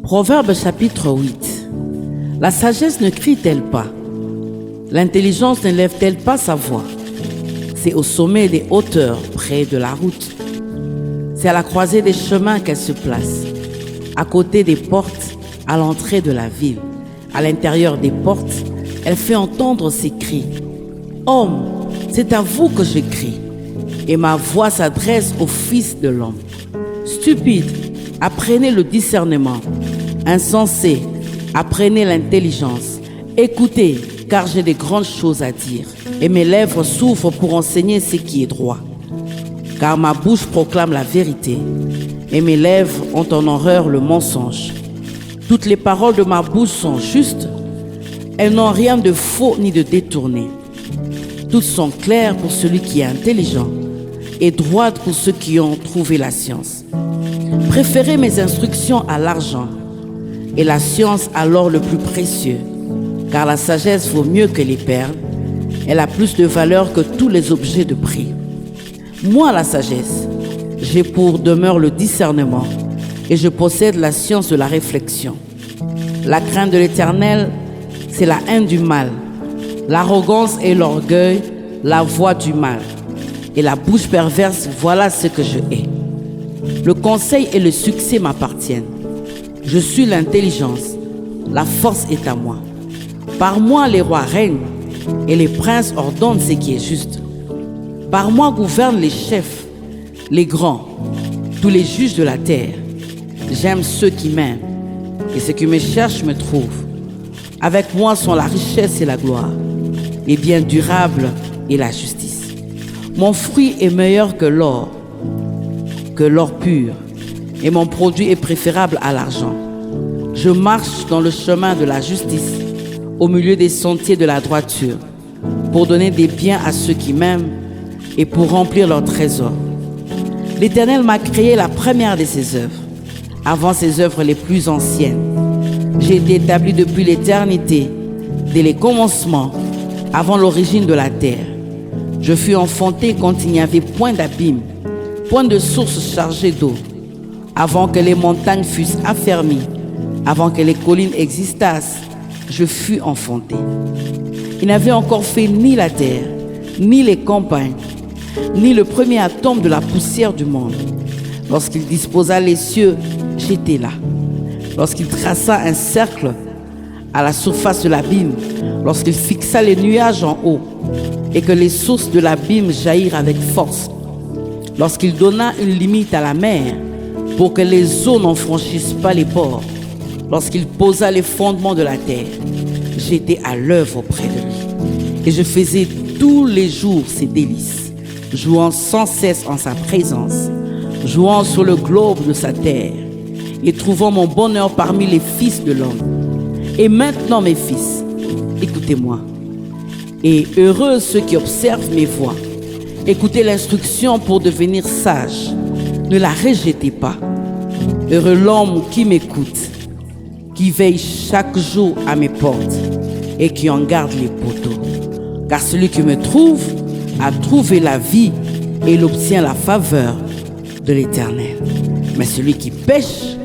Proverbe chapitre 8. La sagesse ne crie-t-elle pas? L'intelligence ne lève-t-elle pas sa voix? C'est au sommet des hauteurs, près de la route. C'est à la croisée des chemins qu'elle se place, à côté des portes, à l'entrée de la ville. À l'intérieur des portes, elle fait entendre ses cris. Homme, c'est à vous que je crie, et ma voix s'adresse au Fils de l'homme. Stupide, apprenez le discernement. Insensé, apprenez l'intelligence. Écoutez, car j'ai des grandes choses à dire, et mes lèvres s'ouvrent pour enseigner ce qui est droit. Car ma bouche proclame la vérité, et mes lèvres ont en horreur le mensonge. Toutes les paroles de ma bouche sont justes, elles n'ont rien de faux ni de détourné. Toutes sont claires pour celui qui est intelligent, et droites pour ceux qui ont trouvé la science. Préférez mes instructions à l'argent, et la science à l'or le plus précieux, car la sagesse vaut mieux que les perles, elle a plus de valeur que tous les objets de prix. Moi, la sagesse, j'ai pour demeure le discernement, et je possède la science de la réflexion. La crainte de l'Éternel, c'est la haine du mal, l'arrogance et l'orgueil, la voix du mal, et la bouche perverse, voilà ce que je hais. Le conseil et le succès m'appartiennent. Je suis l'intelligence, la force est à moi. Par moi les rois règnent, et les princes ordonnent ce qui est juste. Par moi gouvernent les chefs, les grands, tous les juges de la terre. J'aime ceux qui m'aiment, et ceux qui me cherchent me trouvent. Avec moi sont la richesse et la gloire, les biens durables et la justice. Mon fruit est meilleur que l'or pur, et mon produit est préférable à l'argent. Je marche dans le chemin de la justice, au milieu des sentiers de la droiture, pour donner des biens à ceux qui m'aiment et pour remplir leurs trésors. L'Éternel m'a créé la première de ses œuvres, avant ses œuvres les plus anciennes. J'ai été établi depuis l'éternité, dès les commencements, avant l'origine de la terre. Je fus enfanté quand il n'y avait point d'abîme, point de source chargée d'eau, avant que les montagnes fussent affermies, avant que les collines existassent, je fus enfanté. Il n'avait encore fait ni la terre, ni les campagnes, ni le premier atome de la poussière du monde. Lorsqu'il disposa les cieux, j'étais là. Lorsqu'il traça un cercle à la surface de l'abîme, lorsqu'il fixa les nuages en haut, et que les sources de l'abîme jaillirent avec force, lorsqu'il donna une limite à la mer, pour que les eaux n'en franchissent pas les bords, lorsqu'il posa les fondements de la terre, j'étais à l'œuvre auprès de lui. Et je faisais tous les jours ses délices, jouant sans cesse en sa présence, jouant sur le globe de sa terre, et trouvant mon bonheur parmi les fils de l'homme. Et maintenant, mes fils, écoutez-moi, et heureux ceux qui observent mes voies. Écoutez l'instruction pour devenir sage, ne la rejetez pas. Heureux l'homme qui m'écoute, qui veille chaque jour à mes portes et qui en garde les poteaux. Car celui qui me trouve a trouvé la vie et il obtient la faveur de l'Éternel. Mais celui qui pêche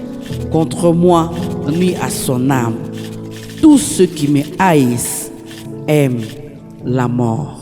contre moi nuit à son âme. Tous ceux qui me haïssent aiment la mort.